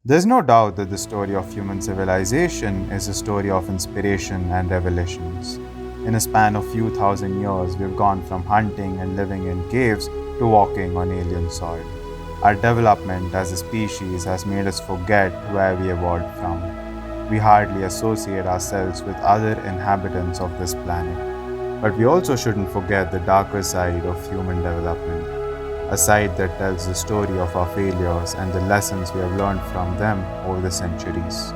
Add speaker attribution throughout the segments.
Speaker 1: There's no doubt that the story of human civilization is a story of inspiration and revelations. In a span of few thousand years, we've gone from hunting and living in caves to walking on alien soil. Our development as a species has made us forget where we evolved from. We hardly associate ourselves with other inhabitants of this planet. But we also shouldn't forget the darker side of human development, a side that tells the story of our failures and the lessons we have learned from them over the centuries.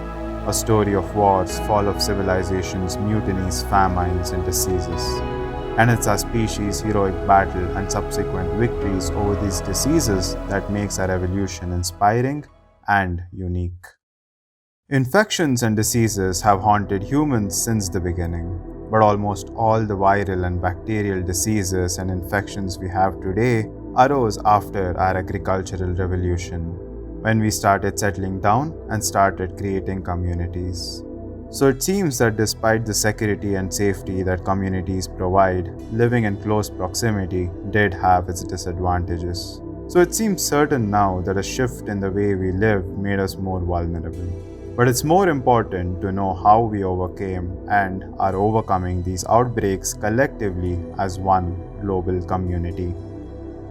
Speaker 1: A story of wars, fall of civilizations, mutinies, famines, and diseases. And it's our species' heroic battle and subsequent victories over these diseases that makes our evolution inspiring and unique. Infections and diseases have haunted humans since the beginning, but almost all the viral and bacterial diseases and infections we have today arose after our agricultural revolution, when we started settling down and started creating communities. So it seems that despite the security and safety that communities provide, living in close proximity did have its disadvantages. So it seems certain now that a shift in the way we live made us more vulnerable. But it's more important to know how we overcame and are overcoming these outbreaks collectively as one global community.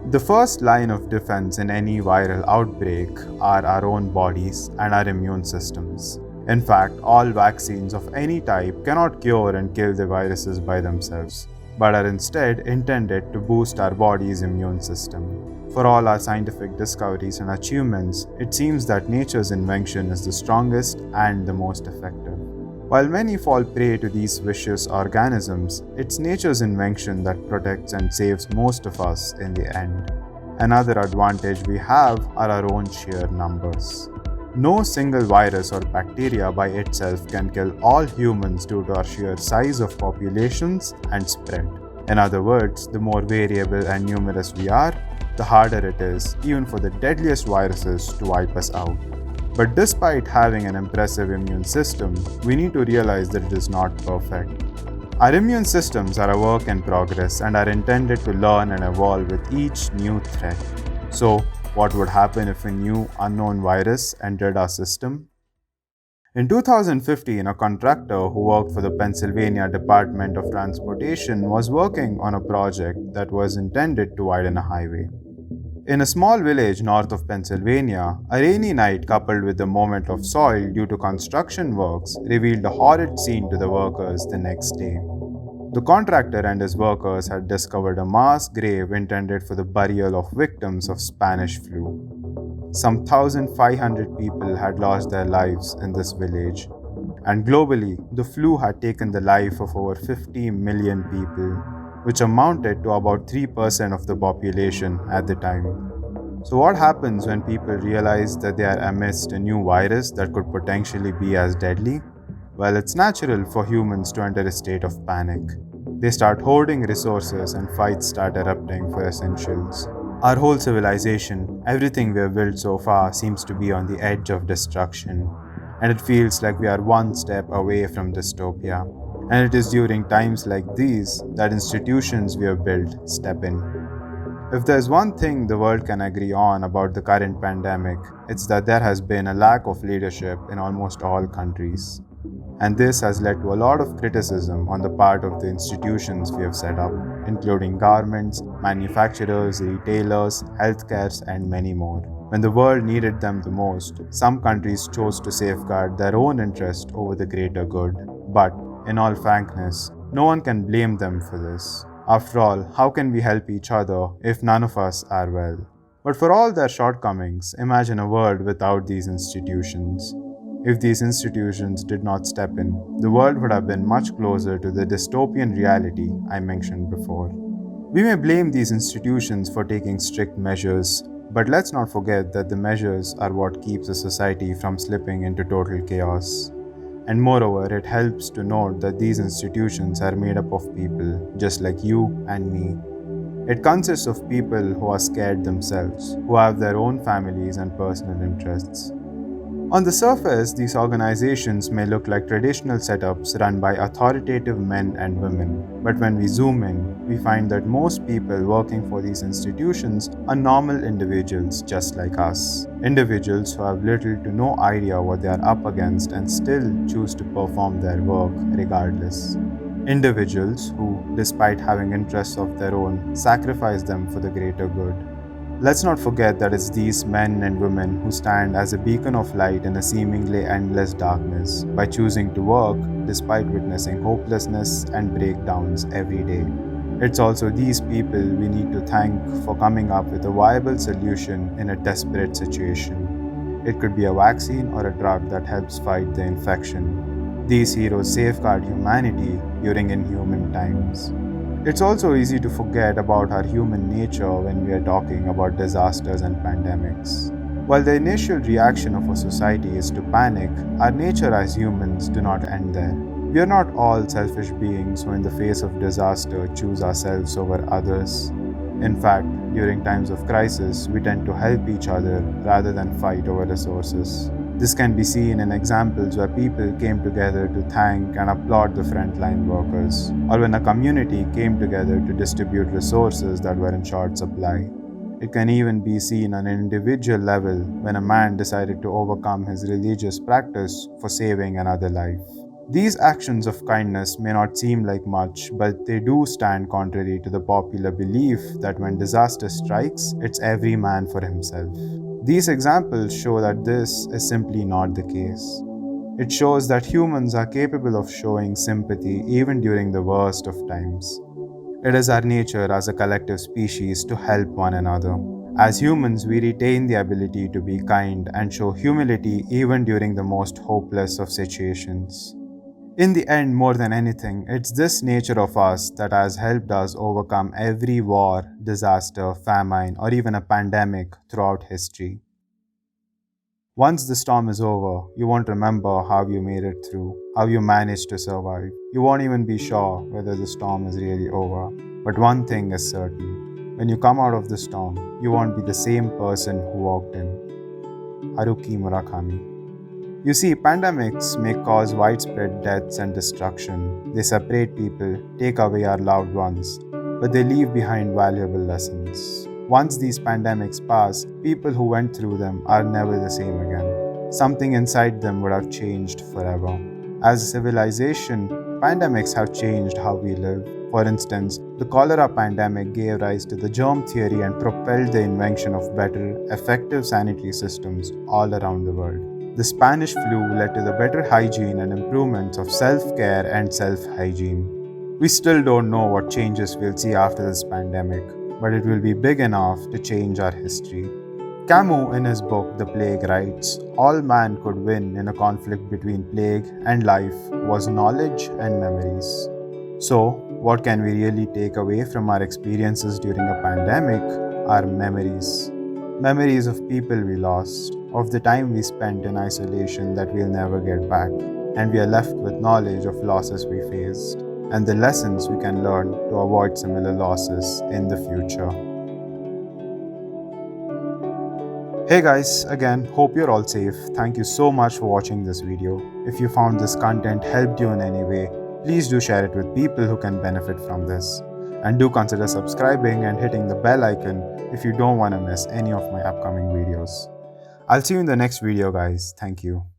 Speaker 1: The first line of defense in any viral outbreak are our own bodies and our immune systems. In fact, all vaccines of any type cannot cure and kill the viruses by themselves, but are instead intended to boost our body's immune system. For all our scientific discoveries and achievements, it seems that nature's invention is the strongest and the most effective. While many fall prey to these vicious organisms, it's nature's invention that protects and saves most of us in the end. Another advantage we have are our own sheer numbers. No single virus or bacteria by itself can kill all humans due to our sheer size of populations and spread. In other words, the more variable and numerous we are, the harder it is, even for the deadliest viruses, to wipe us out. But despite having an impressive immune system, we need to realize that it is not perfect. Our immune systems are a work in progress and are intended to learn and evolve with each new threat. So, what would happen if a new unknown virus entered our system? In 2015, a contractor who worked for the Pennsylvania Department of Transportation was working on a project that was intended to widen a highway. In a small village north of Pennsylvania, a rainy night coupled with the movement of soil due to construction works revealed a horrid scene to the workers the next day. The contractor and his workers had discovered a mass grave intended for the burial of victims of Spanish flu. Some 1,500 people had lost their lives in this village, and globally, the flu had taken the life of over 50 million people, which amounted to about 3% of the population at the time. So, what happens when people realize that they are amidst a new virus that could potentially be as deadly? Well, it's natural for humans to enter a state of panic. They start hoarding resources and fights start erupting for essentials. Our whole civilization, everything we have built so far, seems to be on the edge of destruction, and it feels like we are one step away from dystopia. And it is during times like these that institutions we have built step in. If there's one thing the world can agree on about the current pandemic, it's that there has been a lack of leadership in almost all countries. And this has led to a lot of criticism on the part of the institutions we have set up, including governments, manufacturers, retailers, healthcare, and many more. When the world needed them the most, some countries chose to safeguard their own interest over the greater good. But, in all frankness, no one can blame them for this. After all, how can we help each other if none of us are well? But for all their shortcomings, imagine a world without these institutions. If these institutions did not step in, the world would have been much closer to the dystopian reality I mentioned before. We may blame these institutions for taking strict measures, but let's not forget that the measures are what keeps a society from slipping into total chaos. And moreover, it helps to note that these institutions are made up of people, just like you and me. It consists of people who are scared themselves, who have their own families and personal interests. On the surface, these organizations may look like traditional setups run by authoritative men and women. But when we zoom in, we find that most people working for these institutions are normal individuals just like us. Individuals who have little to no idea what they are up against and still choose to perform their work regardless. Individuals who, despite having interests of their own, sacrifice them for the greater good. Let's not forget that it's these men and women who stand as a beacon of light in a seemingly endless darkness by choosing to work despite witnessing hopelessness and breakdowns every day. It's also these people we need to thank for coming up with a viable solution in a desperate situation. It could be a vaccine or a drug that helps fight the infection. These heroes safeguard humanity during inhuman times. It's also easy to forget about our human nature when we are talking about disasters and pandemics. While the initial reaction of a society is to panic, our nature as humans do not end there. We are not all selfish beings who in the face of disaster choose ourselves over others. In fact, during times of crisis, we tend to help each other rather than fight over resources. This can be seen in examples where people came together to thank and applaud the frontline workers, or when a community came together to distribute resources that were in short supply. It can even be seen on an individual level when a man decided to overcome his religious practice for saving another life. These actions of kindness may not seem like much, but they do stand contrary to the popular belief that when disaster strikes, it's every man for himself. These examples show that this is simply not the case. It shows that humans are capable of showing sympathy even during the worst of times. It is our nature as a collective species to help one another. As humans, we retain the ability to be kind and show humility even during the most hopeless of situations. In the end, more than anything, it's this nature of us that has helped us overcome every war, disaster, famine, or even a pandemic throughout history. Once the storm is over, you won't remember how you made it through, how you managed to survive. You won't even be sure whether the storm is really over. But one thing is certain: when you come out of the storm, you won't be the same person who walked in. Haruki Murakami. You see, pandemics may cause widespread deaths and destruction. They separate people, take away our loved ones, but they leave behind valuable lessons. Once these pandemics pass, people who went through them are never the same again. Something inside them would have changed forever. As a civilization, pandemics have changed how we live. For instance, the cholera pandemic gave rise to the germ theory and propelled the invention of better, effective sanitary systems all around the world. The Spanish flu led to the better hygiene and improvements of self-care and self-hygiene. We still don't know what changes we'll see after this pandemic, but it will be big enough to change our history. Camus, in his book The Plague, writes, "All man could win in a conflict between plague and life was knowledge and memories." So, what can we really take away from our experiences during a pandemic? Our memories. Memories of people we lost, of the time we spent in isolation that we'll never get back, and we are left with knowledge of losses we faced, and the lessons we can learn to avoid similar losses in the future. Hey guys, again, hope you're all safe. Thank you so much for watching this video. If you found this content helped you in any way, please do share it with people who can benefit from this. And do consider subscribing and hitting the bell icon if you don't want to miss any of my upcoming videos. I'll see you in the next video, guys. Thank you.